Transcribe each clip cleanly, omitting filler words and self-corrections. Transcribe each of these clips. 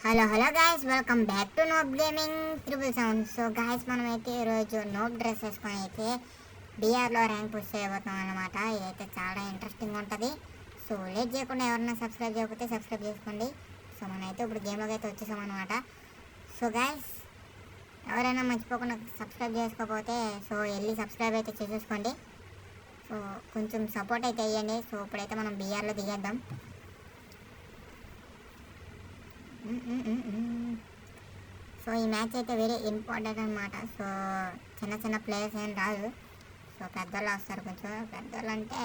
Hello guys, welcome back to నోబ్ gaming 777. So guys, మనమైతే ఈరోజు నోబ్ dress వేసుకొని అయితే బీఆర్లో ర్యాంక్ పుష్ చేయబోతున్నాం అనమాట. ఇదైతే చాలా ఇంట్రెస్టింగ్ ఉంటుంది. సో లేట్ చేయకుండా ఎవరైనా సబ్స్క్రైబ్ చేయకపోతే సబ్స్క్రైబ్ చేసుకోండి. సో మనమైతే ఇప్పుడు గేమ్లోకి అయితే వచ్చేసాం అనమాట. సో గాయస్, ఎవరైనా మర్చిపోకుండా సబ్స్క్రైబ్ చేసుకోకపోతే సో వెళ్ళి సబ్స్క్రైబ్ అయితే చేసేసుకోండి. సో కొంచెం సపోర్ట్ అయితే వేయండి. సో ఇప్పుడైతే మనం బీఆర్లో దిగేద్దాం. సో ఈ మ్యాచ్ అయితే వెరీ ఇంపార్టెంట్ అనమాట. సో చిన్న చిన్న ప్లేయర్స్ ఏం రాదు. సో పెద్దవాళ్ళు వస్తారు. కొంచెం పెద్దవాళ్ళు అంటే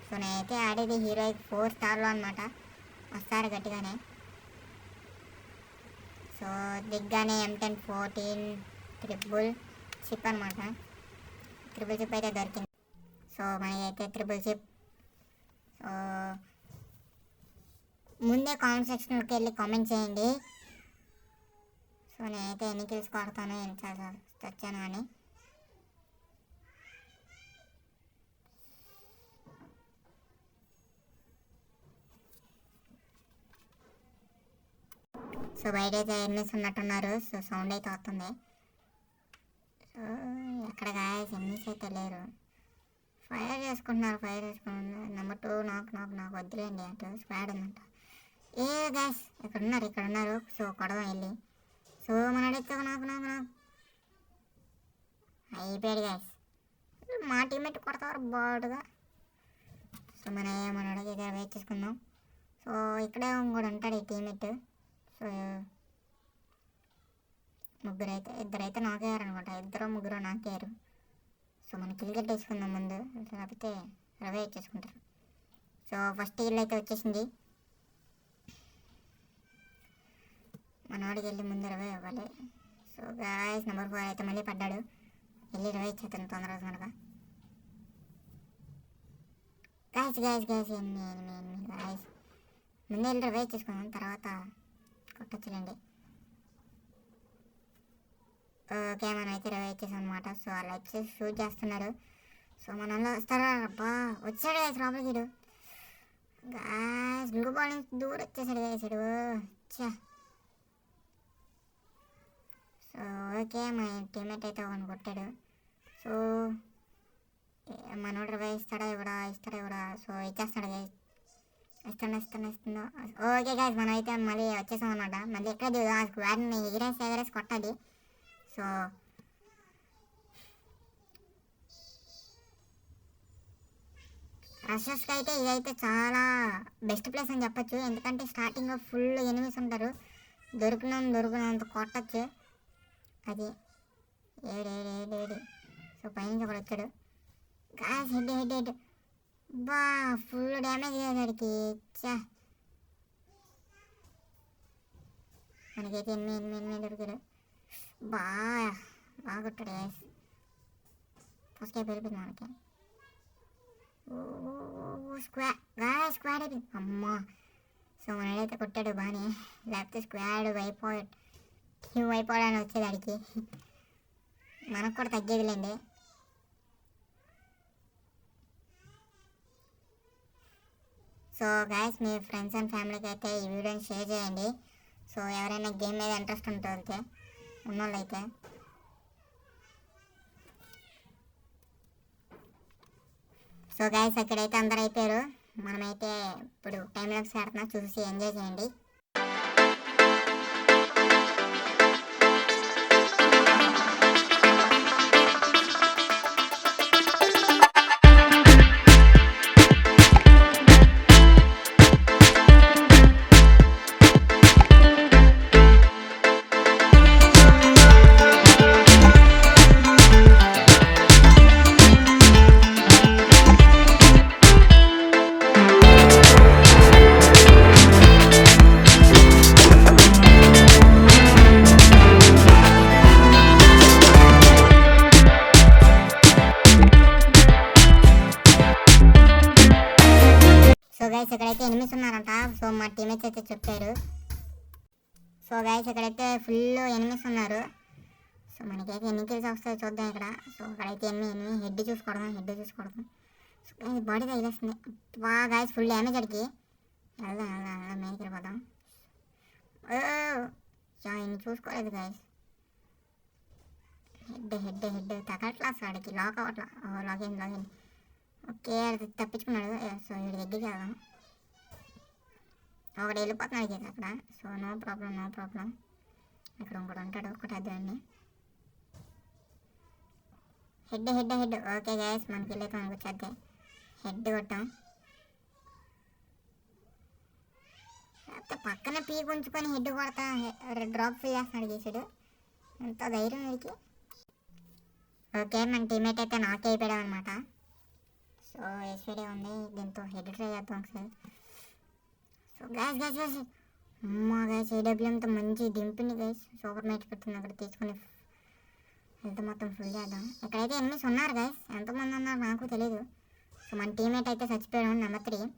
సో నేనైతే ఆడేది హీరోయిక్ 4 స్టార్లో అనమాట. వస్తారు గట్టిగానే. సో దిగ్గానే M10 14 ట్రిపుల్ చిప్ అనమాట. ట్రిపుల్ చిప్ అయితే దొరికింది. సో మనకైతే ట్రిపుల్ చిప్. సో ముందే కామెంట్ సెక్షన్లోకి వెళ్ళి కామెంట్ చేయండి. సో నేనైతే ఎన్ని కిల్స్ కొడతాను, ఎన్ని వచ్చాను అని. సో బయట అయితే ఎన్నిస్ ఉన్నట్టున్నారు. సో సౌండ్ అయితే వస్తుంది. సో ఎక్కడ గాయస్ ఎన్నిస్ అయితే లేరు. ఫైర్ చేసుకుంటున్నారు. నెంబర్ 2 నాకు వద్దులేండి. అటు స్క్వాడ్ ఉందంట. ఏ గ్యాస్ ఇక్కడ ఉన్నారు. సో కొడదాం వెళ్ళి. సో మన అడిగితే నాకు అయిపోయాడు గ్యాస్. మా టీమేట్ కొడతారు బాడుగా. సో మన అడిగితే వెయిట్ చేసుకుందాం. సో ఇక్కడే ఇంకోటి ఉంటాడు ఈ టీమేట్. సో ఇద్దరైతే నాకేయారు అనమాట. 2-3 నాకేయారు. సో మన కిల్ కట్టేసుకుందాం ముందు, లేకపోతే రవే ఇచ్చేసుకుంటారు. సో ఫస్ట్ ఇల్లు అయితే వచ్చేసింది. మనవాడికి వెళ్ళి ముందు రవే ఇవ్వాలి. సో గాయస్ నెంబర్ 4 అయితే మళ్ళీ పడ్డాడు. వెళ్ళి రవే ఇచ్చేస్తాను తొందరగా కనుక. గాయస్ ఎన్ని గాయస్ ముందు వెళ్ళి రవే ఇచ్చేసుకుందాం, తర్వాత కొట్టచ్చులేండి. ఓకే, మనం అయితే రవే ఇచ్చేసాం అనమాట. సో అలా వచ్చేసి షూట్ చేస్తున్నారు. సో మన వాళ్ళు వస్తారా? అబ్బా వచ్చాడు గాయస్ లోపలికి. గాయస్ బ్లూ బాల్ నుంచి దూరం వచ్చేసాడు గాయస్. చా. సో ఓకే, మా టీమేట్ అయితే ఒకని కొట్టాడు. సో మనోడు రవే ఇస్తాడా ఇవ్వడా? సో ఇచ్చేస్తాడు గాయస్. ఇస్తుందో. ఓకే గాయస్, మనం అయితే మళ్ళీ వచ్చేసాం అనమాట. మళ్ళీ ఎక్కడ దిగుదాం? ఆ స్క్వాడ్ని ఎగిరేసి కొట్టాలి. సో రషెస్కి అయితే ఇదైతే చాలా బెస్ట్ ప్లేస్ అని చెప్పచ్చు. ఎందుకంటే స్టార్టింగ్లో ఫుల్ ఎనిమిస్ ఉంటారు. దొరికినంత కొట్టచ్చు. అది ఏడు. సో పైనుంచి ఒకటి వచ్చాడు. గాయస్ హెడ్ బా ఫుల్ డ్యామేజ్ అయ్యేసరికి చా. మనకైతే ఎనిమిది దొరికాడు. బాగా కొట్టాడు గాయస్. ఫస్ట్ వెళ్ళిపోయింది మనకి. స్క్వాడ్ అయిపోయింది అమ్మా. సో మనడైతే కొట్టాడు బాగానే, లేకపోతే స్క్వాడ్ అయిపోవడానికి వచ్చేది అడిగి. మనకు కూడా తగ్గేదిలేండి. సో గాయస్, మీ ఫ్రెండ్స్ అండ్ ఫ్యామిలీకి అయితే ఈ వీడియోని షేర్ చేయండి. సో ఎవరైనా గేమ్ మీద ఇంట్రెస్ట్ ఉంటుంది ఉన్నోళ్ళైతే. సో గాయస్, అక్కడైతే అందరు అయిపోయారు. మనమైతే ఇప్పుడు టైంలోకి ఆడుతున్నా, చూసి ఎంజాయ్ చేయండి. సో గైస్, ఇక్కడైతే ఎనిమిస్ ఉన్నారంట. సో మా టీమేట్స్ అయితే చెప్పారు. సో గైస్, ఇక్కడైతే ఫుల్ ఎనిమిస్ ఉన్నారు. సో మనకైతే ఎన్ని కిల్స్ వస్తాయో చూద్దాం ఇక్కడ. సో ఇక్కడైతే ఎనిమిది హెడ్ చూసుకోవడం. సో బాడీ తగిలేస్తుంది. గైస్ ఫుల్ డ్యామేజ్ అడిగి వెళ్దాం మీదకి వెళ్ళిపోదాం. ఆయన చూసుకోలేదు గైస్. హెడ్ తగట్లా అసలు లాక్ అవ్వట్లా. లాగిన్. ఓకే అది తప్పించుకున్నాడు. సో వీడి దగ్గరికి వెళ్దాం. ఒకటి వెళ్ళిపోతున్నాడు గైస్ అక్కడ. So no problem. ఇక్కడ ఇంకోటి ఉంటాడు. ఒకటి అదండి హెడ్. ఓకే గైస్ మనకి వెళ్ళైతే మనకు వచ్చేద్ది. హెడ్ కొట్టాం. పక్కన పీక్ ఉంచుకొని హెడ్ కొడతా డ్రాప్ ఫిల్ చేస్తున్నాడు గీసాడు. ఎంత ధైర్యం వీడికి. ఓకే మన టీమేట్ అయితే నాక్ అయిపోయాడు అనమాట. సో ఎస్పీడే ఉంది. దీంతో హెడ్ ట్రై చేద్దాం ఒకసారి. సో గ్యాస్ అమ్మా గ్యాస్ ఏడబ్ల్యూఎంతో మంచి దింపింది గైస్. సూపర్ మ్యాచ్ పెడుతుంది. అక్కడ తీసుకుని హెల్త్ మొత్తం ఫుల్ చేద్దాం. ఇక్కడైతే ఎనిమిస్ ఉన్నారు గైస్. ఎంతమంది ఉన్నారు నాకు తెలీదు. సో మన టీమేట్ అయితే చచ్చిపోయాడు నెంబర్ 3.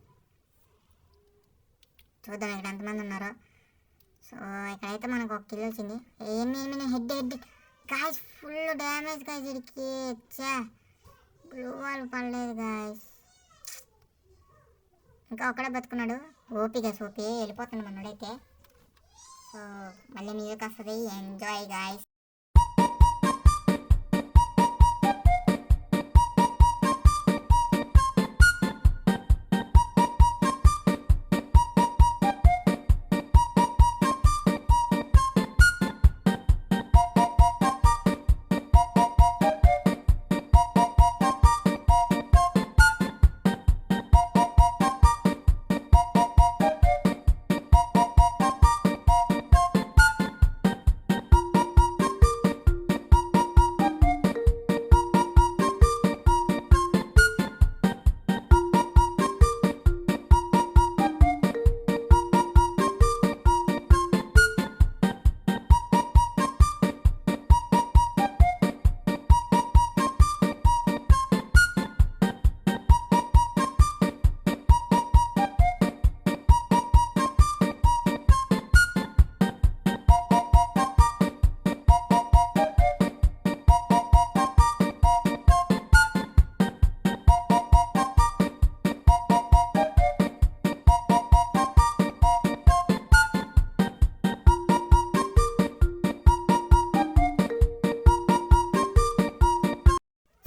చూద్దాం ఇక్కడ ఎంతమంది ఉన్నారో. సో ఇక్కడైతే మనకు ఒక కిల్ వచ్చింది. ఎనిమిది head guys. Full damage guys వీడికి. బ్లూ వాల్ పడలేదు గాయస్. ఇంకా ఒక్కడే బతుకున్నాడు. ఓపీ వెళ్ళిపోతున్నాడు మనోడైతే. సో మళ్ళీ మ్యూజిక్ వస్తుంది. Enjoy guys.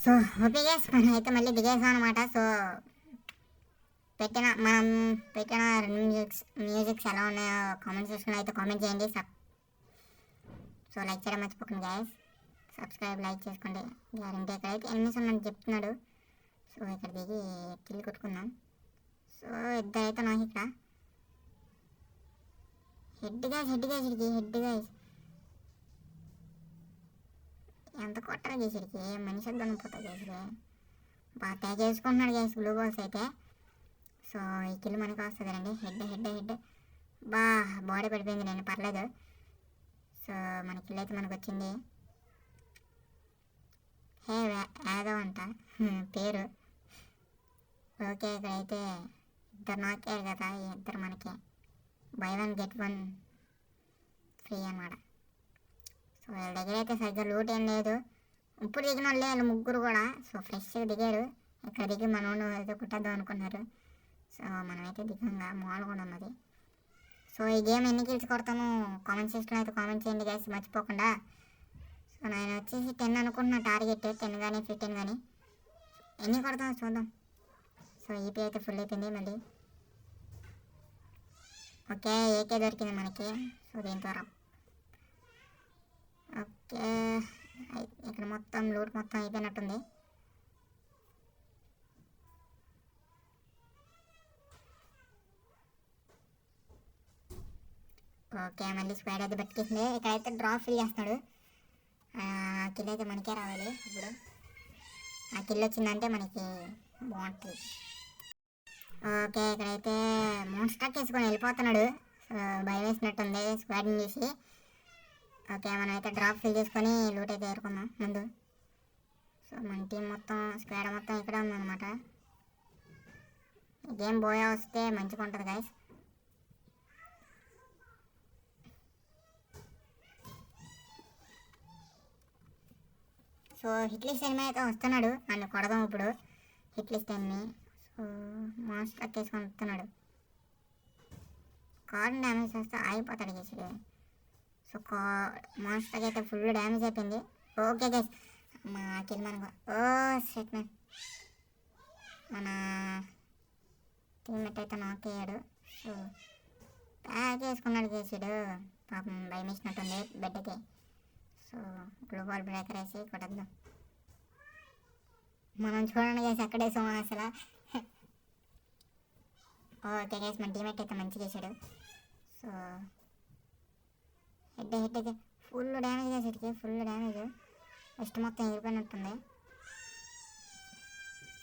So okay guys మనం అయితే మళ్ళీ దిగేసాం అనమాట. సో మనం పెట్టిన రెండు మ్యూజిక్స్ ఎలా ఉన్నాయో కామెంట్ సెక్షన్లో అయితే కామెంట్ చేయండి. సో లైక్ చేయడం మర్చిపోకండి గైస్. సబ్స్క్రైబ్ లైక్ చేసుకోండి. గ్యారంటీ ఇక్కడైతే ఎనిమిస్ ఉన్నట్టు చెప్తున్నాడు. సో ఇక్కడ దిగి కిల్ కొట్టుకుందాం. సో ఇద్దరైతే నాకు ఇక్కడ హెడ్ గైస్ ఎంత కొట్టరా గేసుడికి. మనిషి దొనిపోతా గేసుడే. బాగా ట్యాగ్ చేసుకుంటున్నాడు గేస్ బ్లూ బాల్స్ అయితే. సో ఈ కిల్ మనకు వస్తుంది రండి. హెడ్ బాడీ పడిపోయింది. నేను పర్లేదు. సో మన కిల్ అయితే మనకు వచ్చింది. యాదవ్ అంట పేరు. ఓకే ఇక్కడైతే ఇద్దరు నాకారు కదా. ఈ ఇద్దరు మనకి బై 1 get 1 ఫ్రీ అన్నమాట. సో వాళ్ళ దగ్గర అయితే సరిగ్గా లూట్ ఏం లేదు. ఇప్పుడు దిగిన వాళ్ళే వాళ్ళు ముగ్గురు కూడా. సో ఫ్రెష్గా దిగారు. ఇక్కడ దిగి మనోడు అయితే కుట్టద్దాం అనుకున్నారు. సో మనమైతే దిగంగా మాల్ కూడా ఉన్నది. సో ఈ గేమ్ ఎన్ని కిల్స్ కొడతాము కామెంట్ సెక్షన్లో అయితే కామెంట్ చేయండి గైస్ మర్చిపోకుండా. సో నేను వచ్చేసి 10 అనుకుంటున్నా టార్గెట్. 10 కానీ 15 కానీ ఎన్ని కొడతామో చూద్దాం. సో ఈపీ అయితే ఫుల్ అయిపోయింది మళ్ళీ. ఓకే ఏకే దొరికింది మనకి. సో దీంతో ఓకే ఇక్కడ మొత్తం లూట్ మొత్తం అయిపోయినట్టుంది. ఓకే మళ్ళీ స్క్వాడ్ అయితే బతికేసింది. ఇక్కడైతే డ్రాప్ ఫిల్ చేస్తాడు. కిల్ అయితే మనకే రావాలి. ఇప్పుడు ఆ కిల్ వచ్చిందంటే మనకి బాగుంటుంది. ఓకే ఇక్కడైతే మోన్స్టాక్ వేసుకొని వెళ్ళిపోతున్నాడు. భయం వేసినట్టుంది స్క్వాడ్ని చూసి. ఓకే మనం అయితే డ్రాప్ ఫిల్ చేసుకొని లూట్ అయితే ఏరుకుందాం ముందు. సో మన టీం మొత్తం స్క్వాడ్ మొత్తం ఇక్కడే ఉందన్నమాట. గేమ్ బోయా వస్తే మంచిగా ఉంటుంది గైస్. సో హిట్ లిస్ట్ ఎనిమిది అయితే వస్తున్నాడు. నన్ను కొడదాం ఇప్పుడు హిట్ లిస్ట్ ఎన్ని. సో మాస్టర్ వేసుకొని వస్తున్నాడు. కార్డ్ డ్యామేజ్ చేస్తే ఆగిపోతాడు చేసాడు. సో మాస్టర్కి అయితే ఫుల్ డ్యామేజ్ అయిపోయింది. ఓకే గైస్ మా కిల్ మనకు ఓ సెట్ మ్యాన్ మన టీమ్మేట్ అయితే నాక్ అయ్యాడు. సో ప్యాక్ వేసుకున్నాడు గేసాడు పాపం భయం వేసినట్టుంది బెడ్కి. సో గ్లోబల్ బ్రేకర్ వేసి కొట్టద్దాం. మనం చూడండి గేసి ఎక్కడ వేసాము అసలు. ఓకే గేస్ మన టీమేట్ అయితే మంచిగా వేసాడు. సో హెడ్ అయితే ఫుల్ డ్యామేజ్ చేసేటికి ఫుల్ డ్యామేజ్ ఫస్ట్ మొత్తం ఎగిరిపోయినట్టుంది.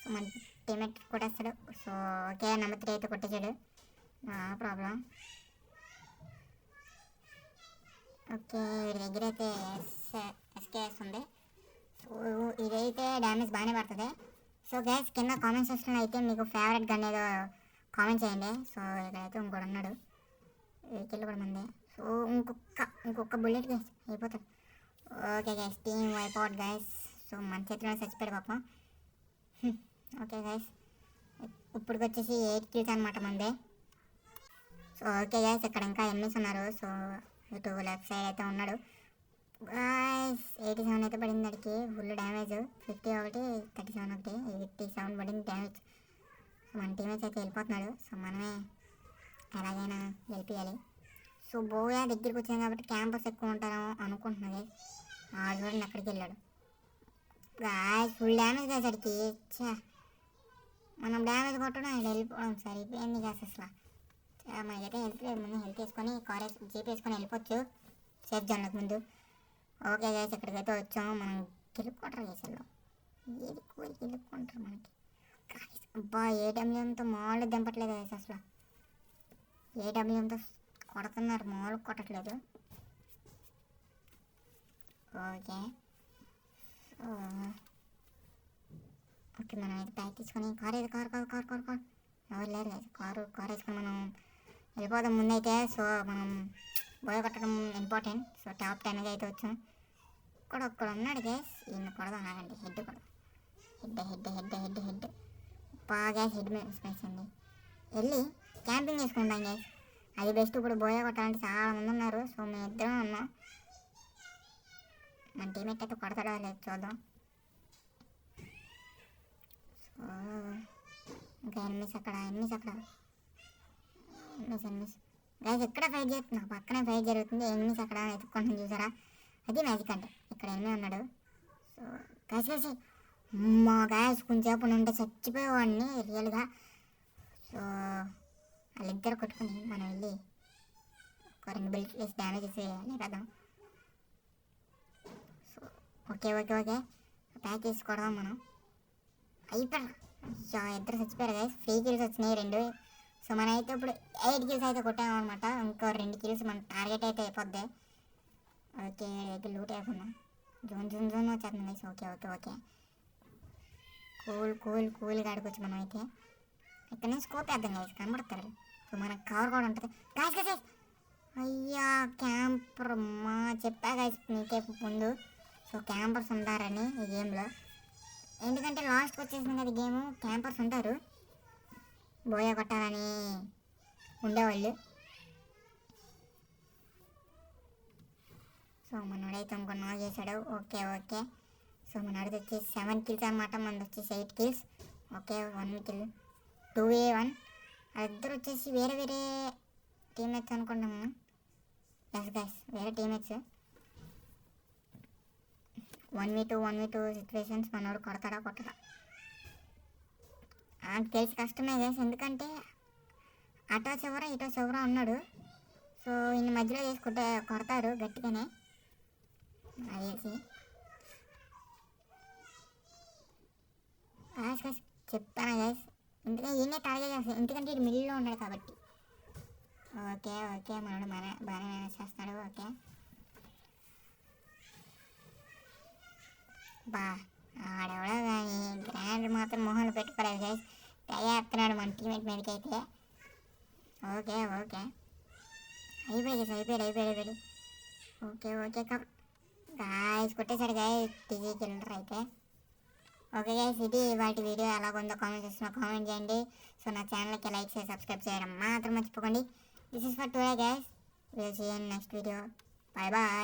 సో మన టీమేట్ కొట్టేస్తాడు. సో ఓకే నెంబర్ 3 అయితే కొట్టేసాడు. ప్రాబ్లం. ఓకే వీడి దగ్గర అయితే ఎస్కే వస్తుంది. సో ఇదైతే డ్యామేజ్ బాగానే పడుతుంది. సో గైస్ కింద కామెంట్ సెక్షన్లో అయితే మీకు ఫేవరెట్ గన్ ఏదో కామెంట్ చేయండి. సో ఇక్కడైతే ఇంకోటి ఉన్నాడు వెహికల్ కూడా మంది. సో ఇంకొక బుల్లెట్ గైస్ అయిపోతాడు. Okay guys team wipe out guys. So మన చేతిలో చచ్చిపోయాడు పాపం. ఓకే గైస్ ఇప్పటికి వచ్చేసి 8 kills అనమాట మంది. సో ఓకే గైస్ ఇక్కడ ఇంకా ఎనిమిస్ ఉన్నారు. సో ఇటు లెఫ్ట్ సైడ్ అయితే ఉన్నాడు గైస్. 87 అయితే పడింది అడికి ఫుల్ డ్యామేజ్. 50 ఒకటి 37 ఒకటి 87 పడింది డ్యామేజ్. సో మన టీమేట్స్ అయితే వెళ్ళిపోతున్నాడు. సో మనమే ఎలాగైనా వెళ్ళిపోయాలి. సో బోయా దగ్గరికి వచ్చింది కాబట్టి క్యాంపస్ ఎక్కువ ఉంటారేమో అనుకుంటున్నది. చూడండి అక్కడికి వెళ్ళాడు గాయస్. ఫుల్ డ్యామేజ్ గైస్ అడికి. మనం డ్యామేజ్ కొట్టడం ఆయన వెళ్ళిపోవడం సరిపోయింది గైస్ అసలు. మనకైతే హెల్త్ లేదు. ముందు హెల్త్ వేసుకొని కార్ జీప్ వేసుకొని వెళ్ళిపోవచ్చు సేఫ్ జోన్లకు ముందు. ఓకే గైస్ ఇక్కడికైతే వచ్చాము. మనం గెలుపుకుంటారు గైస్లో ఏది కోరి గెలుపుకుంటారు మనకి. అబ్బా ఏడబ్ల్యూఎంతో మామూలు దింపట్లేదు గైస్ అసలు. ఏడబ్ల్యూఎంతో కొడుతున్నారు మామూలు కొట్టట్లేదు. ఓకే ఓకే మనం అయితే ప్యాక్ తీసుకొని కార్ ఎవరు లేరు గైస్. కార్ వేసుకొని మనం వెళ్ళిపోదాం ముందైతే. సో మనం బోయ కొట్టడం ఇంపార్టెంట్. సో టాప్ 10 అయితే వచ్చాం. ఒక్కడ ఉన్నాడు గైస్. ఈయన కొడదాం నాగండి. హెడ్ బాగా హెడ్ స్పేస్ అండి. వెళ్ళి క్యాంపింగ్ చేసుకుంటాం గైస్ అది బెస్ట్. ఇప్పుడు బోయ కొట్టాలంటే చాలా మంది ఉన్నారు. సో మేము ఇద్దరం ఉన్నాం. మన టీమేట్ అయితే కొడతాడో లేదు చూద్దాం. సో ఇంకా ఎనిమిస్ అక్కడ గైస్ ఎక్కడ ఫైట్ చేస్తున్నా పక్కనే ఫైట్ జరుగుతుంది. ఎనిమిస్ అక్కడ ఎత్తుకుంటాం చూసారా అది మ్యాజిక్ అంటే. ఇక్కడ ఎనిమిది ఉన్నాడు. సో గైస్ మా గైస్ కొంచెంసేపు ఉంటే చచ్చిపోయేవాడిని రియల్గా. సో వాళ్ళిద్దరు కొట్టుకుని మనం వెళ్ళి ఒక 2 బిల్ట్ వేసి డ్యామేజ్ వేసేయాలి కదా. సో ఓకే ప్యాక్ చేసుకోవడం మనం అయిపోయారు. ఇద్దరు చచ్చిపోయారు గైస్. 3 kills వచ్చినాయి 2. సో మనం అయితే ఇప్పుడు 8 kills అయితే కొట్టాము అనమాట. ఇంకో 2 kills మన టార్గెట్ అయితే అయిపోద్ది. ఓకే అయితే లూట్ అయిపోయిందా జోన్ వచ్చేస్తుంది గైస్. ఓకే కూల్గా ఆడుకోవచ్చు మనం అయితే. ఇక్కడ నుంచి స్కోప్ వేద్దాం గైస్ కనబడతారు. సో మనకు కవర్ కూడా ఉంటుంది గైస్. అయ్యా క్యాంపర్ మా చెప్పా గైస్ మీకే ముందు. సో క్యాంపర్స్ ఉంటారని ఈ గేమ్లో. ఎందుకంటే లాస్ట్కి వచ్చేసింది కదా గేమ్. క్యాంపర్స్ ఉంటారు బోయ కొట్టాలని ఉండేవాళ్ళు. సో మనోడైతే ఇంకో నాక్ చేశాడు. ఓకే సో మనోడిది వచ్చేసి 7 kills అనమాట. మనది వచ్చేసి 8 kills. Okay 1 kill 2v1. ఇద్దరు వచ్చేసి వేరే టీమ్మేట్స్ అనుకుంటాము. ఎస్ గైస్ వేరే టీమ్మేట్స్. 1v2 situations. మనోడు కొడతాడా కొట్టడా తెలిసి కష్టమే గైస్. ఎందుకంటే అటో చివర ఉన్నాడు. సో ఈయన మధ్యలో వేసుకుంటే కొడతారు గట్టిగానే వేసి. గైస్ చెప్పాను గైస్ ఎందుకంటే ఈయనే టార్గెట్ చేస్తాడు. ఎందుకంటే ఇటు మిడిల్లో ఉన్నాడు కాబట్టి. ఓకే మనోడు బాగానే మేనేజ్ చేస్తాడు. ఓకే ఆడెవడో కానీ గ్రాండ్ మాత్రం మొహన్ పెట్టుకోలేదు గైస్. తెగేస్తున్నాడు మన టీమేట్ మీదకి అయితే. ఓకే అయిపోయాడు. ఓకే గాయస్ కొట్టేశాడు గాయస్ టీజీ కిల్లర్ అయితే. ఓకే గైస్ ఇది వాటి వీడియో ఎలా ఉందో కామెంట్ చేస్తున్నా కామెంట్ చేయండి. సో నా ఛానల్కి లైక్ చేసి సబ్స్క్రైబ్ చేయడం మాత్రం మర్చిపోకండి. This is for today guys. Will see you in next video. Bye bye.